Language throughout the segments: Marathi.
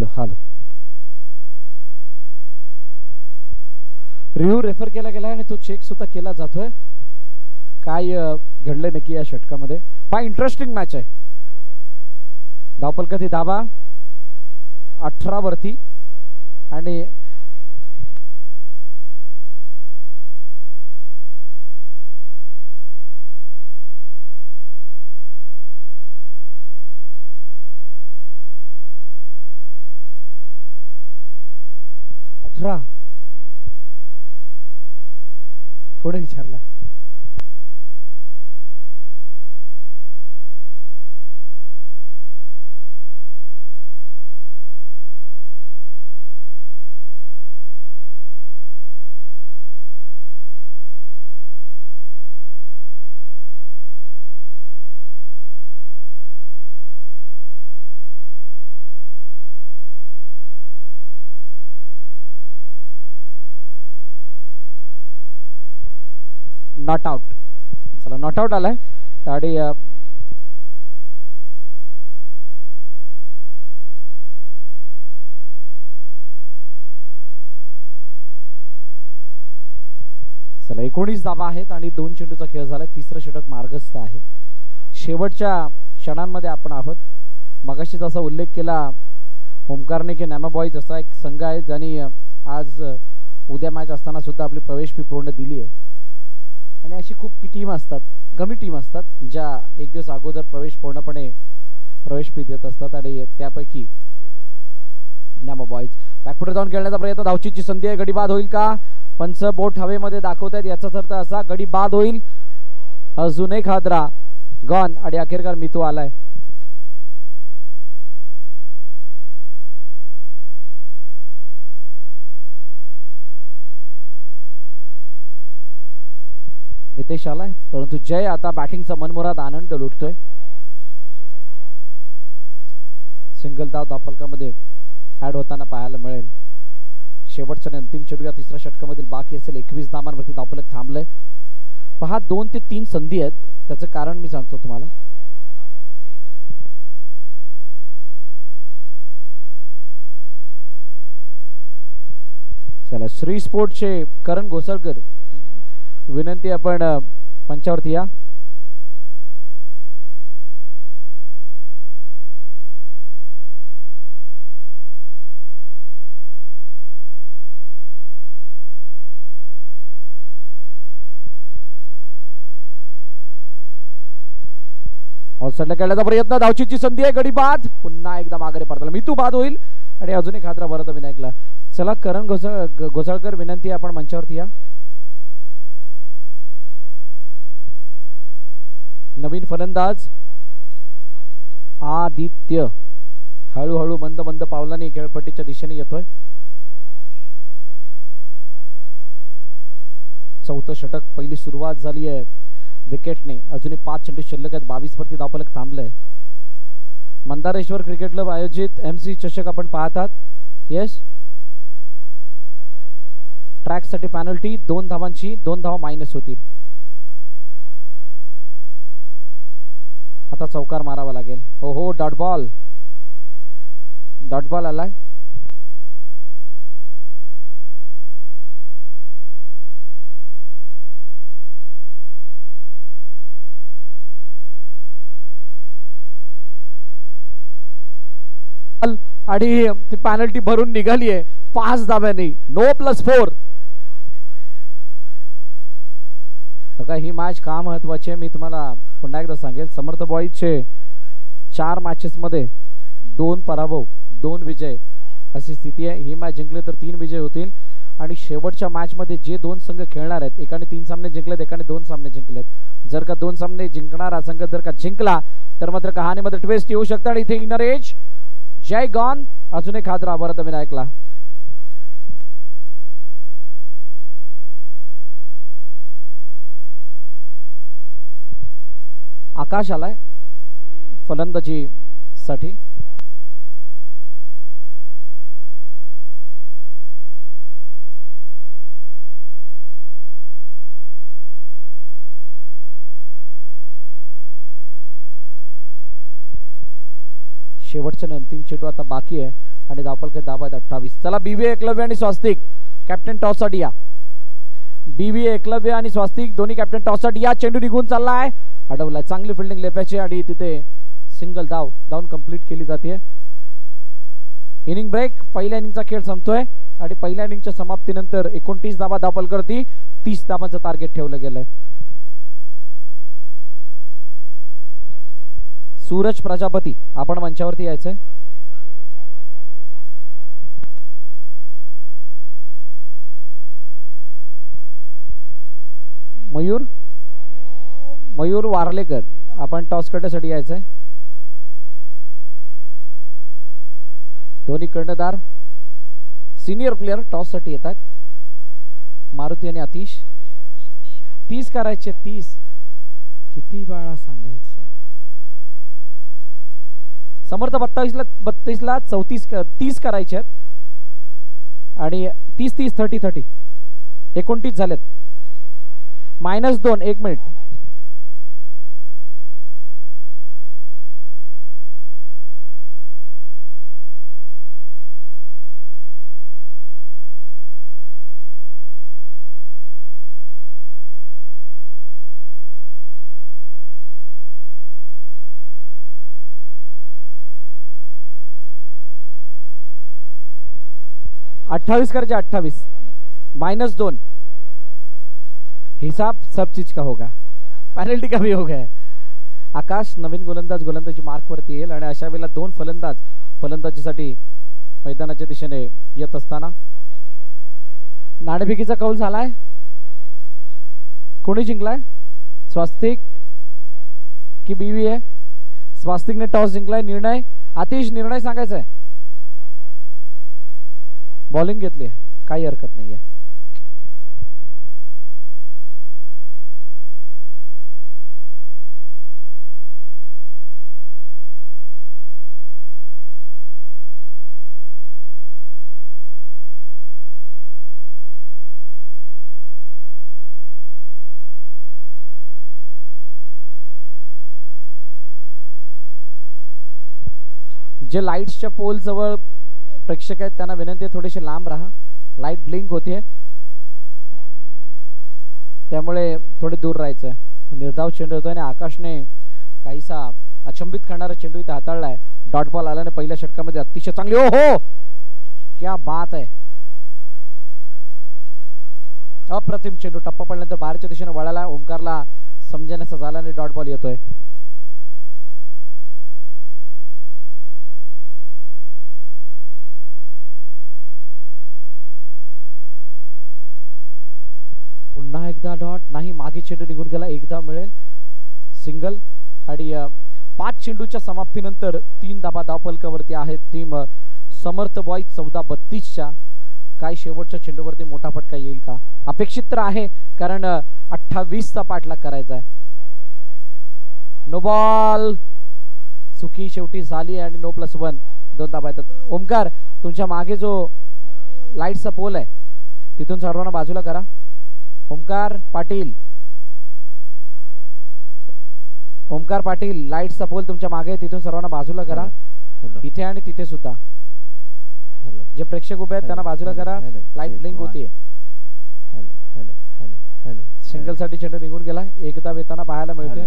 हॅलो हॅलो रिव्ह्यू रेफर केला गेला आणि तो चेक सुद्धा केला जातोय. काय घडलंय नक्की या षटकामध्ये. बा इंटरेस्टिंग मॅच आहे. धावपलकाची धाबा 18 वरती आणि कोणी विचारला. Not out. चला नॉट आउट आलाय आणि चला 19 धावा आहेत आणि 2 चेंडूचा खेळ झाला. तिसरं षटक मार्गस्थ आहे. शेवटच्या क्षणांमध्ये आपण आहोत. मगाशी जसा उल्लेख केला ओमकारने की नॅमा बॉईज असा एक संघ आहे ज्यांनी आज उद्या मॅच असताना सुद्धा आपली प्रवेश फी पूर्ण दिली आहे. आणि अशी खूप टीम असतात, कमी टीम असतात ज्या एक दिवस अगोदर पूर्णपणे प्रवेश फी देत असतात आणि त्यापैकी नॅमा बॉईज बॅकफुटर जाऊन खेळण्याचा प्रयत्न. धावचीची संधी आहे. गडी बाद होईल का. पंच बोट हवेमध्ये दाखवतायत. याचाच अर्थ असा गडी बाद होईल. अजून एक हादरा गॉन आणि अखेरकार मितू आलाय. नितेश आलाय परंतु जय आता बॅटिंगचा मनमुराद आनंद लुटतोय. सिंगल धाव धावपलकामध्ये ऍड होताना पाहायला मिळेल. शेवटचा अंतिम चेंडू या तिसऱ्या षटकामधील बाकी असेल. 21 धावांवरती धावपलक थांबलंय. पहा 2 ते 3 संधी आहेत. त्याचं कारण मी सांगतो तुम्हाला. चला श्री स्पोर्टचे करण घोसाळकर विनंती आपण मंचावरती या. ऑलसाईडला खेळण्याचा प्रयत्न. धावचीची संधी आहे. गडी बाद. पुन्हा एकदा माघारी परतला. मितू बाद होईल आणि अजून एक हादरा परत विनायकला. चला करण घोसाळकर विनंती आपण मंचावरती या. नवीन फलंदाज आदित्य हळूहळू मंद मंद पावलांनी खेळपट्टीच्या दिशेने येतोय. चौथं षटक पहिली सुरुवात झाली आहे विकेटने. अजूनही 5 चेंडू शिल्लक आहेत. 22 वरती धावपलक थांबलंय. मंदारेश्वर क्रिकेट क्लब आयोजित MC चषक आपण पाहतात. येस ट्रॅकसाठी पॅनल्टी 2 धावांची 2 धावा मायनस होतील. आता चौकार मारावा लागेल. हो डॉट बॉल आलाय. आणि ती पॅनल्टी भरून निघाली आहे 5 धाव्यांनी. नो +4. तर ही मॅच का महत्वाची आहे मी तुम्हाला पुन्हा एकदा सांगेल. समर्थ बॉईजचे 4 मॅचेस मध्ये 2 पराभव 2 विजय अशी स्थिती आहे. ही मॅच जिंकली तर 3 विजय होतील आणि शेवटच्या मॅच मध्ये जे 2 संघ खेळणार आहेत एकाने 3 सामने जिंकलेत एकाने 2 सामने जिंकलेत. जर का 2 सामने जिंकणारा संघ जर का जिंकला तर मात्र कहाणीमध्ये ट्विस्ट येऊ शकतं. आणि इथे इनर एज जय गॉन. अजून एक हादरा वरद विनायकला. आकाश आलाय फलंदाजी साठी. शेवटचा अंतिम चेंडू आता बाकी आहे. आणि धावफलक धावा आहेत 28. चला बीव्ही एकलव्य आणि स्वास्तिक कॅप्टन टॉससाठी या. बीव्ही एकलव्य आणि स्वास्तिक दोन्ही कॅप्टन टॉससाठी या. चेंडू निघून चाललाय, अडवलाय. चांगली फिल्डिंग लेफ्याची आणि तिथे सिंगल धावून कंप्लीट केली जाते. Inning break. पहिल्या इनिंगचा खेळ संपतोय आणि पहिल्या इनिंगच्या समाप्तीनंतर 29 धावा धावफलकावरती 30 धावांचं टार्गेट ठेवलं गेलंय. सूरज प्रजापती आपण मंचावरती यायचंय. मयूर वारलेकर आपण टॉस करण्यासाठी यायचंय. दोन्ही कर्णधार सिनियर प्लेयर टॉस साठी येतात. मारुती आणि अतिश. 30 करायचे. 30 किती वेळा सांगायचं. समर्थ 32ला 30 करायचे आहेत आणि 30 30 29 झालेत. -2. 1 मिनिट. अट्ठाईस करायचे. 28 -2. हिसाब सब चीज का होगा. पेनल्टी का भी हो गया. आकाश नवीन गोलंदाजी मार्क वरती येईल आणि अशा वेळेला 2 फलंदाज फलंदाजीसाठी मैदानाच्या दिशेने येत असताना नाणेफेकीचा कौल झालाय. कोणी जिंकलाय, स्वास्तिक की बीवी आहे? स्वास्तिकने टॉस जिंकलाय. निर्णय आतिश, निर्णय सांगायचा आहे. बॉलिंग घेतली आहे, काही हरकत नाही आहे. जे लाईट्सच्या पोल जवळ प्रेक्षक आहेत त्यांना विनंती आहे थोडेसे लांब राहा. लाईट ब्लिंक होते त्यामुळे थोडे दूर राहायचं. निर्धाव चेंडू होतोय आणि आकाशने काहीसा अचंबित करणारा चेंडू इथे हाताळलाय. डॉट बॉल आल्याने पहिल्या षटकामध्ये अतिशय चांगली. ओ हो, क्या बात आहे. अप्रतिम चेंडू. टप्पा पडल्यानंतर बाहेरच्या दिशेने वळाला. ओमकारला समजण्याचा झाला आणि डॉट बॉल येतोय. पुन्हा एकदा डॉट नाही. मागे चेंडू निघून गेला. एकदा मिळेल सिंगल आणि 5 चेंडूच्या समाप्तीनंतर 3 धावा धावफलकावरती आहेत टीम समर्थ बॉय 14-32च्या. काय शेवटच्या चेंडूवरती मोठा फटका येईल का? अपेक्षित तर आहे, कारण 28चा पाठलाग करायचा आहे. No ball. चुकी शेवटी झाली आणि नो+1 2 धावा येतात. ओमकार, तुमच्या मागे जो लाईटचा पोल आहे तिथून सर्वांना बाजूला करा. ओमकार पाटील लाईटचा पोल तुमच्या मागे, तिथून सर्वांना बाजूला करा. इथे आणि तिथे सुद्धा जे प्रेक्षक उभे आहेत त्यांना बाजूला करा. लाईट ब्लिंक होतीये. सिंगल साठी चेंडू निघून गेला. एकदा वेताना पाहायला मिळतोय.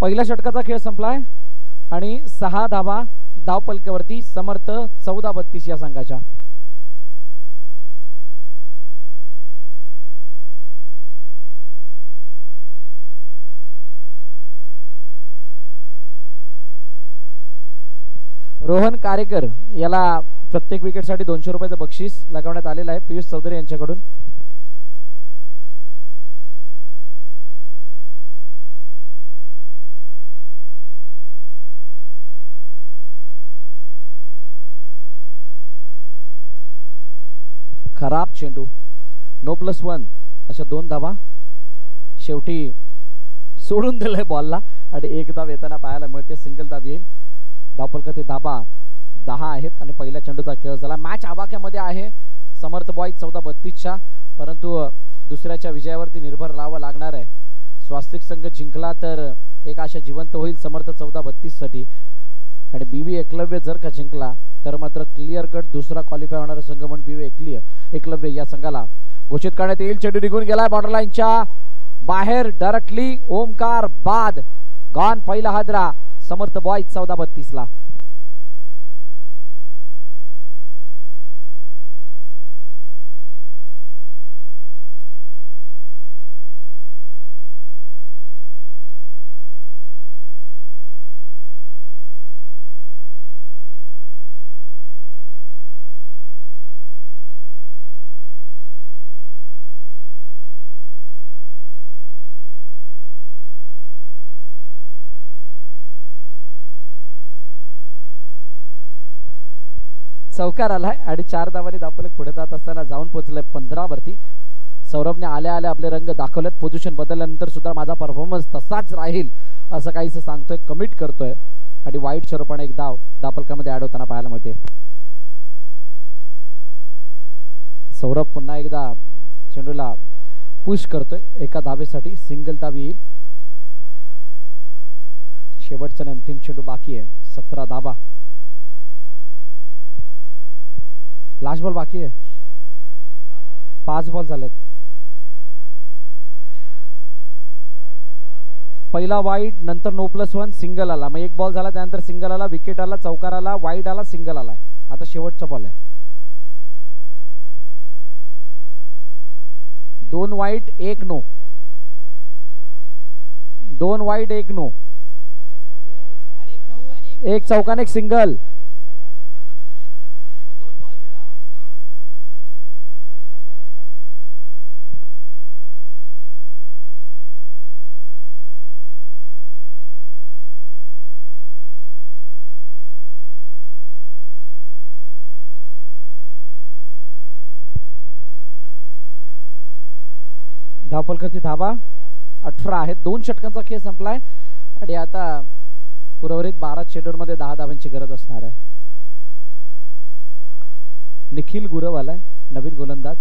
पहिल्या षटकाचा खेळ संपलाय आणि 6 धावा धावफलकावरती समर्थ 14-32 या संघाच्या. रोहन कारेकर याला प्रत्येक विकेटसाठी 200 रुपयाचं बक्षीस लगावण्यात आलेलं आहे पियुष चौधरी यांच्याकडून. खराब चेंडू. नो+1 अशा 2 धावा शेवटी सोडून दिलाय बॉलला आणि एक धाव येताना पाहायला मिळते. सिंगल धाव येईल. धावफलकाचे धाबा 10 आहेत आणि पहिल्या चेंडूचा खेळ झाला. मॅच आवाक्यामध्ये आहे समर्थ बॉय 14-32च्या, परंतु दुसऱ्याच्या विजयावरती निर्भर राहावं लागणार आहे. स्वास्तिक संघ जिंकला तर एक आशा जिवंत होईल समर्थ 14-32 साठी आणि बीवी एकलव्य जर का जिंकला तर मात्र क्लिअर कट दुसरा क्वालिफाय होणारा संघ म्हणून BV एकलव्य या संघाला घोषित करण्यात येईल. चेंडू निघून गेलाय बॉर्डर लाईनच्या बाहेर डायरेक्टली. ओमकार बाद. गॉन पहिला हादरा समर्थ बॉयज 14-32 ला. चौकार आलाय आणि 4 धावांनी धावफलक पुढे जात असताना जाऊन पोहोचलंय 15 वरती. सौरभने आल्या आल्या आपले रंग दाखवलेत. पोझिशन बदलल्यानंतर सुद्धा माझा परफॉर्मन्स तसाच राहील असं काहीसं सांगतोय, कमिट करतोय आणि वाईट स्वरूपाने एक धाव धावफलकामध्ये ऍड होताना पाहायला मिळते. सौरभ पुन्हा एकदा चेंडूला पुश करतोय. एका धावेसाठी सिंगल धाव येईल. शेवटचा आणि अंतिम चेंडू बाकी आहे. 17 धावा. लास्ट बॉल बाकी आहे. 5 बॉल झालेत. पहिला वाईड नंतर नो+1 सिंगल आला. मग एक बॉल झाला त्यानंतर सिंगल आला, विकेट आला, चौकार आला, वाईड आला, सिंगल आलाय. आता शेवटचा बॉल आहे. 2 वाईड 1 नो. 2 wide 1 no. एक चौकान एक सिंगल. धावफलकाची धावा 18 आहेत. 2 षटकांचा खेळ संपलाय आणि आता उर्वरित 12 चेंडूमध्ये 10 धावांची गरज असणार आहे. निखिल गुरव आलाय नवीन गोलंदाज.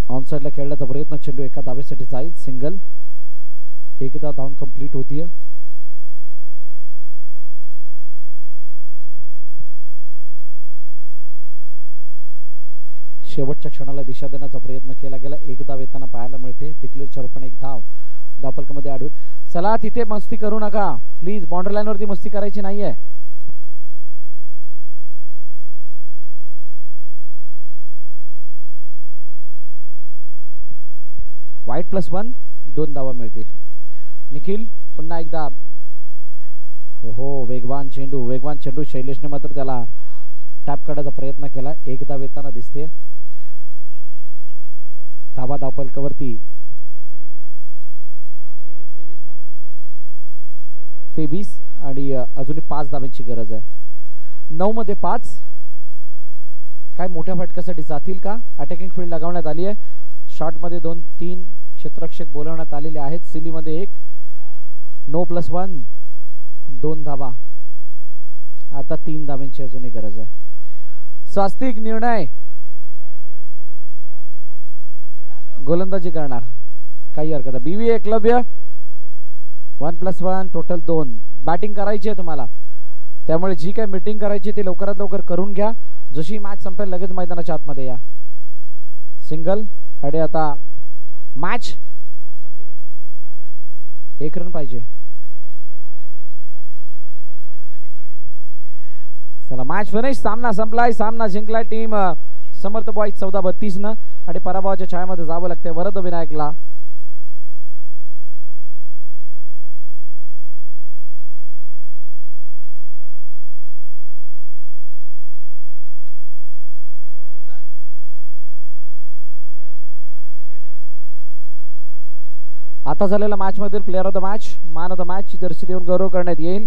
ऑन साइडला खेळण्याचा प्रयत्न. चेंडू एका धावेसाठी जाईल. सिंगल. एकदा धावून कंप्लीट होतीये. शेवटच्या क्षणाला दिशा देण्याचा प्रयत्न केला गेला. एक धाव येताना पाहायला मिळते. डिक्लेअरच्या रूपाने एक धाव धावफलकामध्ये ऍड होईल. चला तिथे मस्ती करू नका प्लीज. बाउंड्री लाईन वरती मस्ती करायची नाहीये. वाईड +1 2 धावा मिळतील. निखिल पुन्हा एकदा. हो वेगवान चेंडू. शैलेशने मात्र त्याला टॅप करण्याचा प्रयत्न केला. एक धाव येताना दिसते. धावा धावफलकावरती 23 आणि अजूनही 5 धावांची गरज आहे. 9 मध्ये 5. काय मोठ्या फटक्यासाठी जातील का? अटॅकिंग फील्ड लगावण्यात आली आहे. शॉट मध्ये 2-3 क्षेत्ररक्षक बोलवण्यात आलेले आहेत. सिलीमध्ये 1. नो+1 2 धावा. आता 3 धावांची अजूनही गरज आहे. स्वास्तिक निर्णय. गोलंदाजी करणार. काही हरकत नाही. BV Eklavya 1+1 total 2. बॅटिंग करायची आहे तुम्हाला, त्यामुळे जी काय मीटिंग करायची ती लवकरात लवकर करून घ्या. जशी मॅच संपेल लगेच मैदानाच्या आतमध्ये या. सिंगल. आणि आता मॅच 1 रन पाहिजे. चला मॅच फिनिश. सामना संपलाय. सामना जिंकलाय टीम समर्थ बॉयज 14-32 न आणि पराभवाच्या छायामध्ये जावं लागतंय वरद विनायकला. आता झालेल्या मॅच मधील player of the match, man of the match ची जर्सी देऊन गौरव करण्यात येईल.